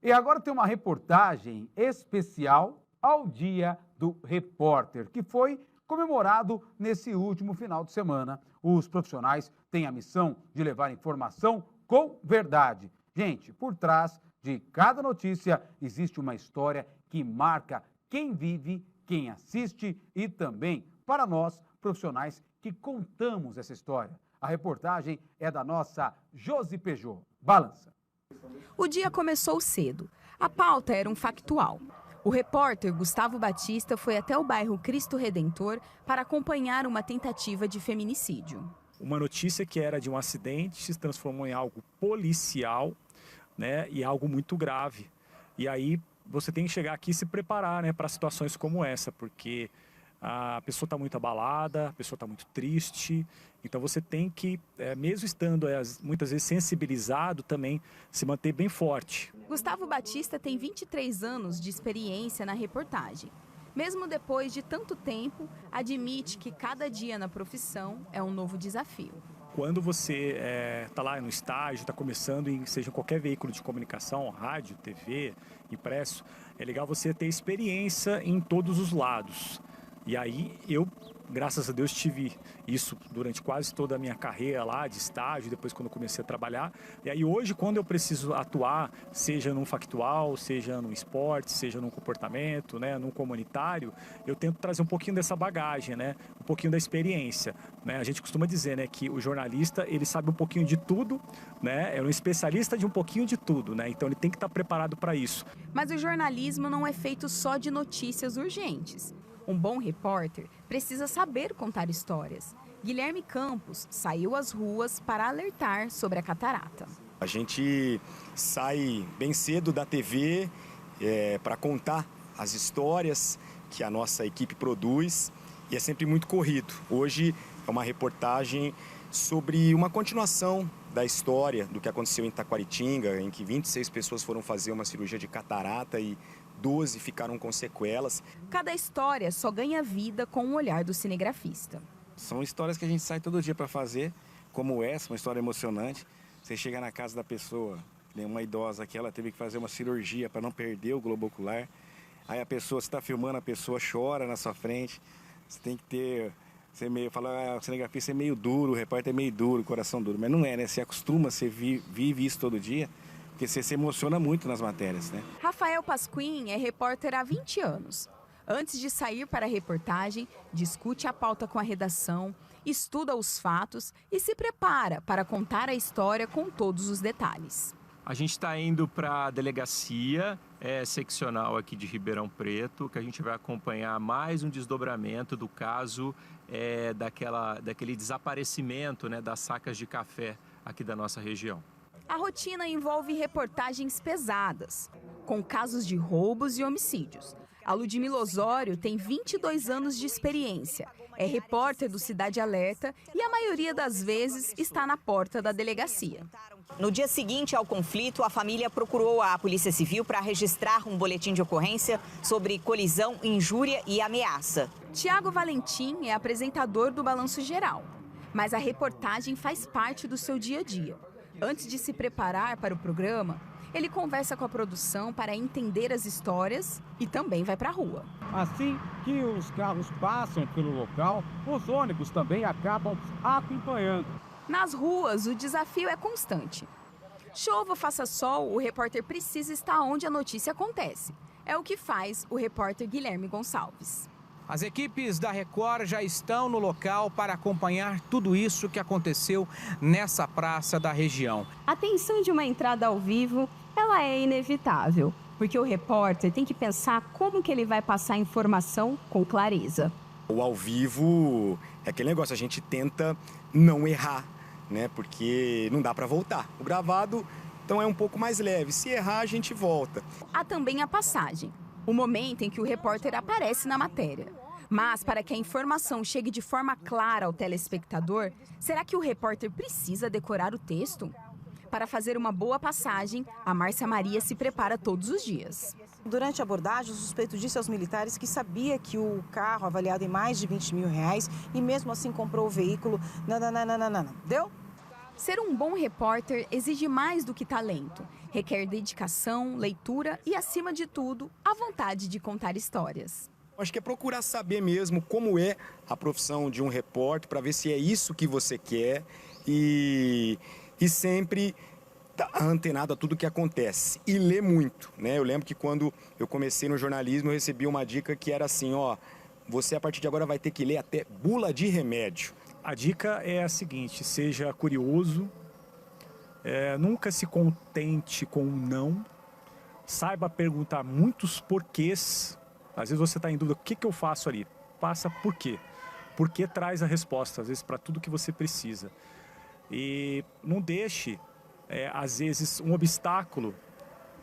E agora tem uma reportagem especial ao Dia do Repórter, que foi comemorado nesse último final de semana. Os profissionais têm a missão de levar informação com verdade. Gente, por trás de cada notícia existe uma história que marca quem vive, quem assiste e também para nós, profissionais que contamos essa história. A reportagem é da nossa Josi Peugeot. Balança. O dia começou cedo. A pauta era um factual. O repórter Gustavo Batista foi até o bairro Cristo Redentor para acompanhar uma tentativa de feminicídio. Uma notícia que era de um acidente se transformou em algo policial, né, e algo muito grave. E aí você tem que chegar aqui e se preparar, né, para situações como essa, porque a pessoa está muito abalada, a pessoa está muito triste. Então você tem que, mesmo estando muitas vezes sensibilizado, também se manter bem forte. Gustavo Batista tem 23 anos de experiência na reportagem. Mesmo depois de tanto tempo, admite que cada dia na profissão é um novo desafio. Quando você está lá no estágio, está começando, seja em qualquer veículo de comunicação, rádio, TV, impresso, é legal você ter experiência em todos os lados. E aí eu, graças a Deus, tive isso durante quase toda a minha carreira lá de estágio, depois quando eu comecei a trabalhar. E aí hoje, quando eu preciso atuar, seja num factual, seja num esporte, seja num comportamento, né, num comunitário, eu tento trazer um pouquinho dessa bagagem, né, um pouquinho da experiência. Né? A gente costuma dizer, né, que o jornalista, ele sabe um pouquinho de tudo, né, é um especialista de um pouquinho de tudo, né, então ele tem que estar preparado para isso. Mas o jornalismo não é feito só de notícias urgentes. Um bom repórter precisa saber contar histórias. Guilherme Campos saiu às ruas para alertar sobre a catarata. A gente sai bem cedo da TV para contar as histórias que a nossa equipe produz e é sempre muito corrido. Hoje é uma reportagem sobre uma continuação da história do que aconteceu em Taquaritinga, em que 26 pessoas foram fazer uma cirurgia de catarata e 12 ficaram com sequelas. Cada história só ganha vida com o olhar do cinegrafista. São histórias que a gente sai todo dia para fazer, como essa, uma história emocionante. Você chega na casa da pessoa, tem uma idosa que ela teve que fazer uma cirurgia para não perder o globo ocular. Aí a pessoa, você está filmando, a pessoa chora na sua frente. Você tem que ter... o cinegrafista é meio duro, o repórter é meio duro, coração duro. Mas não é, né? Você acostuma, você vive isso todo dia. Porque você se emociona muito nas matérias, né? Rafael Pasquim é repórter há 20 anos. Antes de sair para a reportagem, discute a pauta com a redação, estuda os fatos e se prepara para contar a história com todos os detalhes. A gente está indo para a delegacia seccional aqui de Ribeirão Preto, que a gente vai acompanhar mais um desdobramento do caso daquele desaparecimento, né, das sacas de café aqui da nossa região. A rotina envolve reportagens pesadas, com casos de roubos e homicídios. A Ludmila Osório tem 22 anos de experiência, é repórter do Cidade Alerta e a maioria das vezes está na porta da delegacia. No dia seguinte ao conflito, a família procurou a Polícia Civil para registrar um boletim de ocorrência sobre colisão, injúria e ameaça. Tiago Valentim é apresentador do Balanço Geral, mas a reportagem faz parte do seu dia a dia. Antes de se preparar para o programa, ele conversa com a produção para entender as histórias e também vai para a rua. Assim que os carros passam pelo local, os ônibus também acabam acompanhando. Nas ruas, o desafio é constante. Chova ou faça sol, o repórter precisa estar onde a notícia acontece. É o que faz o repórter Guilherme Gonçalves. As equipes da Record já estão no local para acompanhar tudo isso que aconteceu nessa praça da região. A tensão de uma entrada ao vivo, ela é inevitável, porque o repórter tem que pensar como que ele vai passar a informação com clareza. O ao vivo é aquele negócio, a gente tenta não errar, né? Porque não dá para voltar. O gravado, então, é um pouco mais leve. Se errar, a gente volta. Há também a passagem, o momento em que o repórter aparece na matéria. Mas, para que a informação chegue de forma clara ao telespectador, será que o repórter precisa decorar o texto? Para fazer uma boa passagem, a Márcia Maria se prepara todos os dias. Durante a abordagem, o suspeito disse aos militares que sabia que o carro, avaliado em mais de R$20 mil, e mesmo assim comprou o veículo. Não. Deu? Ser um bom repórter exige mais do que talento. Requer dedicação, leitura e, acima de tudo, a vontade de contar histórias. Acho que é procurar saber mesmo como é a profissão de um repórter, para ver se é isso que você quer e sempre estar antenado a tudo que acontece. E ler muito, né? Eu lembro que quando eu comecei no jornalismo, eu recebi uma dica que era assim, ó, você a partir de agora vai ter que ler até bula de remédio. A dica é a seguinte, seja curioso, nunca se contente com um não, saiba perguntar muitos porquês. Às vezes você está em dúvida, o que eu faço ali? Passa por quê? Porque traz a resposta, às vezes, para tudo que você precisa. E não deixe, às vezes, um obstáculo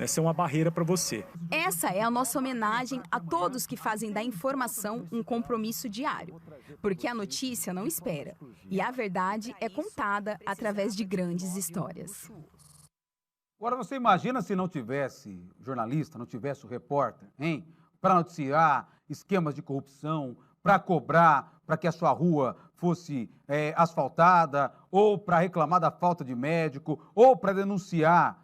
ser uma barreira para você. Essa é a nossa homenagem a todos que fazem da informação um compromisso diário. Porque a notícia não espera. E a verdade é contada através de grandes histórias. Agora, você imagina se não tivesse jornalista, não tivesse o repórter, hein? Para noticiar esquemas de corrupção, para cobrar para que a sua rua fosse asfaltada, ou para reclamar da falta de médico, ou para denunciar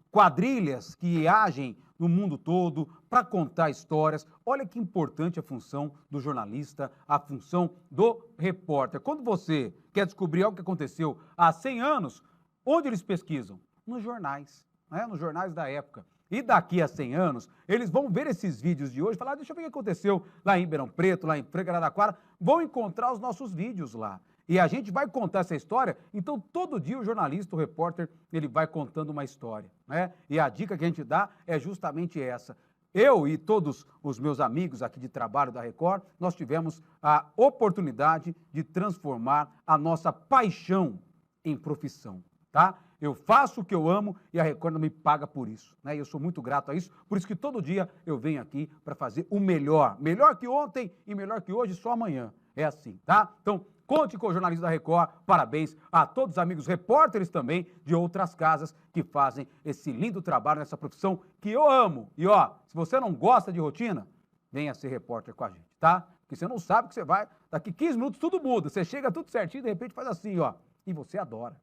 quadrilhas que agem no mundo todo, para contar histórias. Olha que importante a função do jornalista, a função do repórter. Quando você quer descobrir algo que aconteceu há 100 anos, onde eles pesquisam? Nos jornais, né? Nos jornais da época. E daqui a 100 anos, eles vão ver esses vídeos de hoje e falar, deixa eu ver o que aconteceu lá em Ribeirão Preto, lá em Franca de Araraquara, vão encontrar os nossos vídeos lá. E a gente vai contar essa história, então todo dia o jornalista, o repórter, ele vai contando uma história, né? E a dica que a gente dá é justamente essa. Eu e todos os meus amigos aqui de trabalho da Record, nós tivemos a oportunidade de transformar a nossa paixão em profissão, tá? Eu faço o que eu amo e a Record não me paga por isso, né? E eu sou muito grato a isso, por isso que todo dia eu venho aqui para fazer o melhor. Melhor que ontem e melhor que hoje, só amanhã. É assim, tá? Então, conte com o jornalismo da Record. Parabéns a todos os amigos repórteres também de outras casas que fazem esse lindo trabalho nessa profissão que eu amo. E ó, se você não gosta de rotina, venha ser repórter com a gente, tá? Porque você não sabe que você vai, daqui 15 minutos tudo muda. Você chega tudo certinho, de repente faz assim, ó, e você adora.